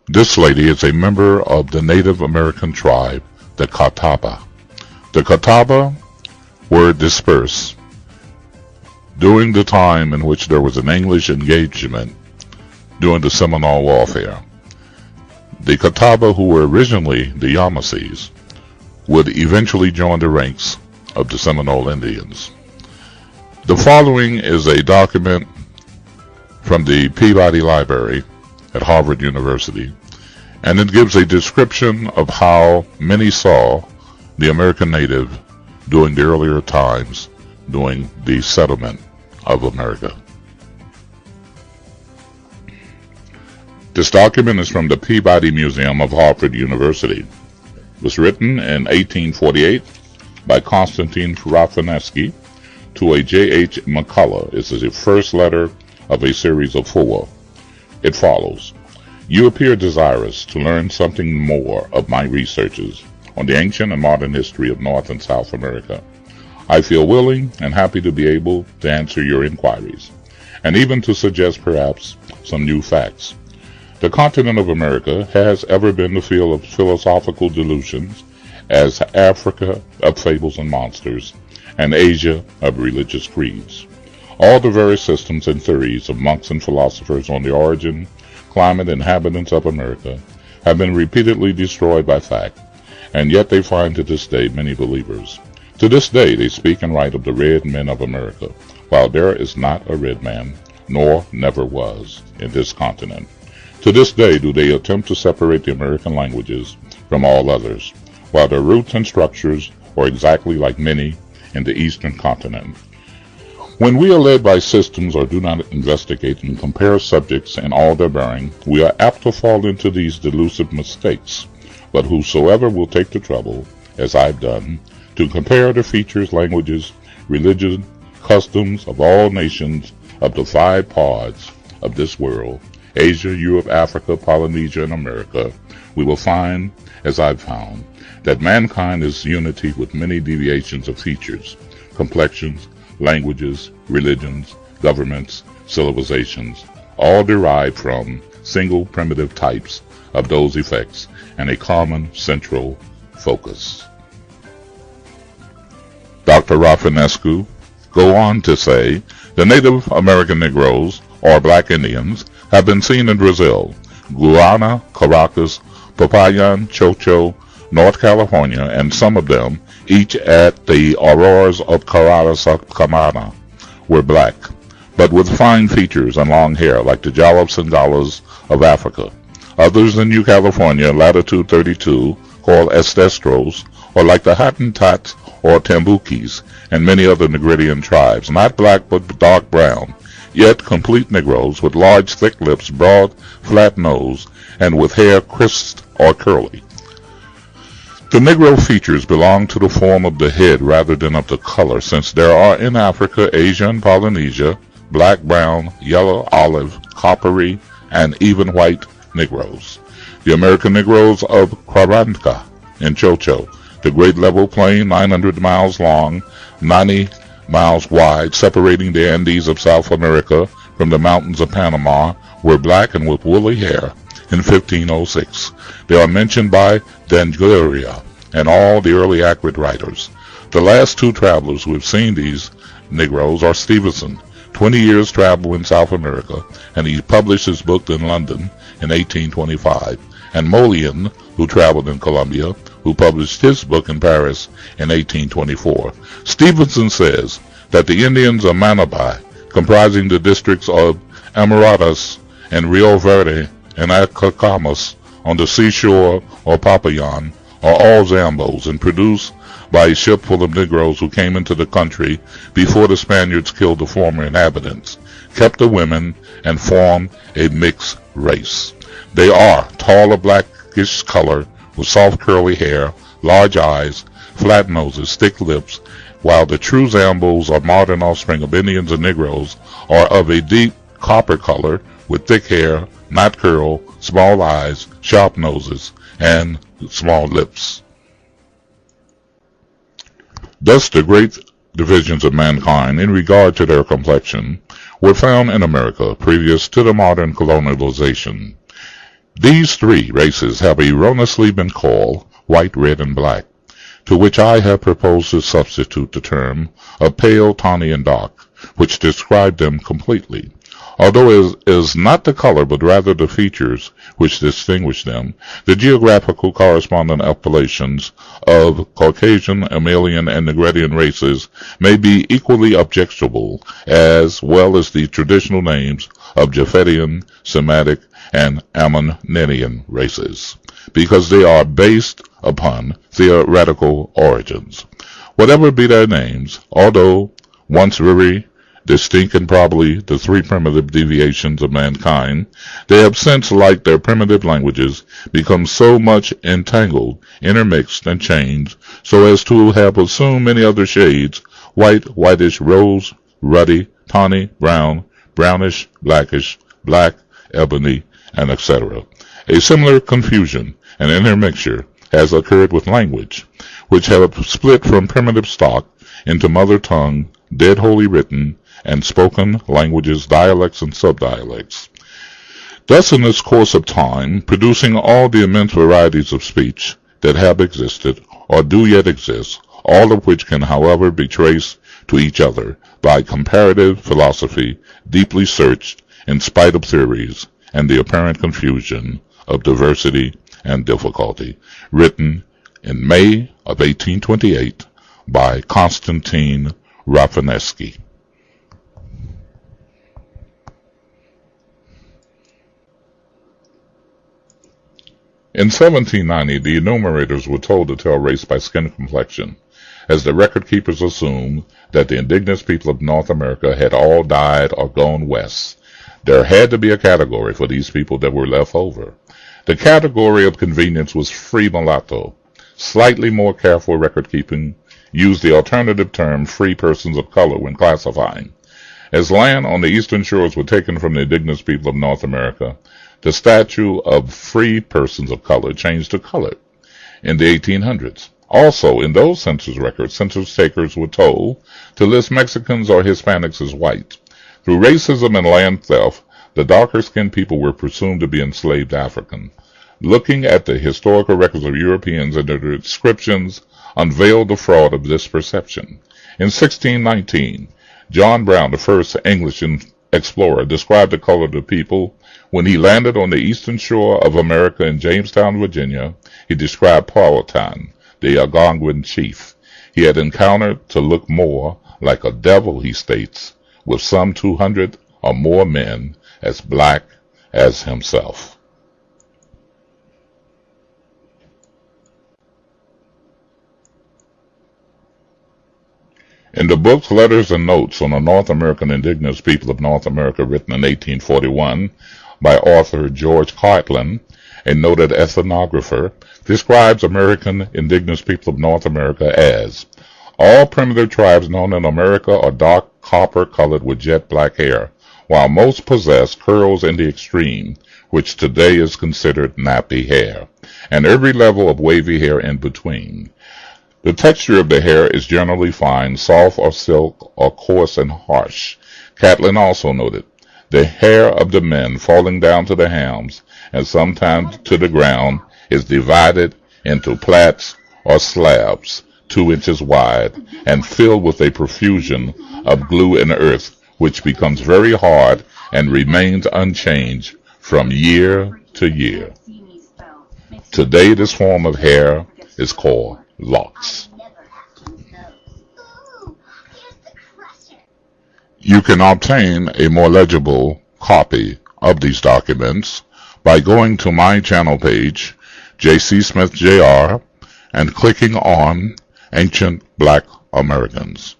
This lady is a member of the Native American tribe, the Catawba. The Catawba were dispersed during the time in which there was an English engagement during the Seminole Warfare. The Catawba, who were originally the Yamasees, would eventually join the ranks of the Seminole Indians. The following is a document from the Peabody Library at Harvard University, and it gives a description of how many saw the American native during the earlier times during the settlement of America. This document is from the Peabody Museum of Harvard University. It was written in 1848 by Constantine Rafinesky to a J.H. McCullough. This is the first letter of a series of 4. It follows: You appear desirous to learn something more of my researches on the ancient and modern history of North and South America. I feel willing and happy to be able to answer your inquiries, and even to suggest perhaps some new facts. The continent of America has ever been the field of philosophical delusions, as Africa of fables and monsters, and Asia of religious creeds. All the various systems and theories of monks and philosophers on the origin, climate, and inhabitants of America have been repeatedly destroyed by fact, and yet they find to this day many believers. To this day they speak and write of the red men of America, while there is not a red man, nor never was, in this continent. To this day do they attempt to separate the American languages from all others, while their roots and structures are exactly like many in the eastern continent. When we are led by systems or do not investigate and compare subjects in all their bearing, we are apt to fall into these delusive mistakes. But whosoever will take the trouble, as I've done, to compare the features, languages, religion, customs of all nations of the 5 parts of this world, Asia, Europe, Africa, Polynesia, and America, we will find, as I've found, that mankind is unity with many deviations of features, complexions, languages, religions, governments, civilizations, all derived from single primitive types of those effects and a common central focus. Dr. Rafinescu go on to say, the Native American Negroes, or Black Indians, have been seen in Brazil, Guyana, Caracas, Popayan, Chocho, North California, and some of them, each at the Auroras of Caracas, were black, but with fine features and long hair like the Jolops and Galas of Africa. Others in New California, latitude 32, called Estestros, or like the Hottentots or Tambukis, and many other Negridian tribes, not black but dark brown, yet complete Negroes with large thick lips, broad flat nose, and with hair crisped or curly. The Negro features belong to the form of the head rather than of the color, since there are in Africa, Asia, and Polynesia black, brown, yellow, olive, coppery, and even white Negroes. The American Negroes of Curanca and Chocho, the great level plain 900 miles long, 90 miles wide, separating the Andes of South America from the mountains of Panama, were black and with woolly hair in 1506. They are mentioned by D'Angeria and all the early accurate writers. The last 2 travelers who have seen these Negroes are Stevenson, 20 years travel in South America, and he published his book in London in 1825, and Molian, who traveled in Colombia, who published his book in Paris in 1824. Stevenson says that the Indians of Manabai, comprising the districts of Amarutas and Rio Verde and Atacama's on the seashore or Popayan, are all Zambos, and produced by a ship full of Negroes who came into the country before the Spaniards killed the former inhabitants, kept the women, and formed a mixed race. They are tall of blackish color, with soft curly hair, large eyes, flat noses, thick lips, while the true Zambos, or modern offspring of Indians and Negroes, are of a deep copper color, with thick hair, not curled, small eyes, sharp noses, and small lips. Thus the great divisions of mankind in regard to their complexion were found in America previous to the modern colonialization. These three races have erroneously been called white, red, and black, to which I have proposed to substitute the term of pale, tawny, and dark, which describe them completely. Although it is not the color, but rather the features which distinguish them, the geographical corresponding appellations of Caucasian, Amalian, and Negredian races may be equally objectionable, as well as the traditional names of Japhetian, Semitic, and Ammonian races, because they are based upon theoretical origins. Whatever be their names, although once very distinct and probably the three primitive deviations of mankind, they have since, like their primitive languages, become so much entangled, intermixed, and changed, so as to have assumed many other shades: white, whitish, rose, ruddy, tawny, brown, brownish, blackish, black, ebony, and etc. A similar confusion and intermixture has occurred with language, which have split from primitive stock into mother tongue, dead Holy Written, and spoken languages, dialects, and subdialects. Thus, in this course of time, producing all the immense varieties of speech that have existed, or do yet exist, all of which can, however, be traced to each other by comparative philosophy, deeply searched in spite of theories and the apparent confusion of diversity and difficulty, written in May of 1828 by Konstantin Rafinesky. In 1790, the enumerators were told to tell race by skin complexion, as the record keepers assumed that the indigenous people of North America had all died or gone west. There had to be a category for these people that were left over. The category of convenience was free mulatto. Slightly more careful record keeping used the alternative term free persons of color when classifying. As land on the eastern shores were taken from the indigenous people of North America, the statute of free persons of color changed to colored in the 1800s. Also, in those census records, census takers were told to list Mexicans or Hispanics as white. Through racism and land theft, the darker-skinned people were presumed to be enslaved African. Looking at the historical records of Europeans and their descriptions unveiled the fraud of this perception. In 1619, John Brown, the first English explorer, described the color of the people. When he landed on the eastern shore of America in Jamestown, Virginia, he described Powhatan, the Algonquin chief he had encountered, to look more like a devil, he states, with some 200 or more men as black as himself. In the books, Letters, and Notes on the North American Indigenous People of North America, written in 1841 by author George Catlin, a noted ethnographer, describes American Indigenous People of North America as: all primitive tribes known in America are dark copper-colored with jet black hair, while most possess curls in the extreme, which today is considered nappy hair, and every level of wavy hair in between. The texture of the hair is generally fine, soft or silk, or coarse and harsh. Catlin also noted the hair of the men falling down to the hams and sometimes to the ground is divided into plaits or slabs 2 inches wide and filled with a profusion of glue and earth, which becomes very hard and remains unchanged from year to year. Today, this form of hair is called locks. You can obtain a more legible copy of these documents by going to my channel page, J.C. Smith Jr., and clicking on Ancient Black Americans.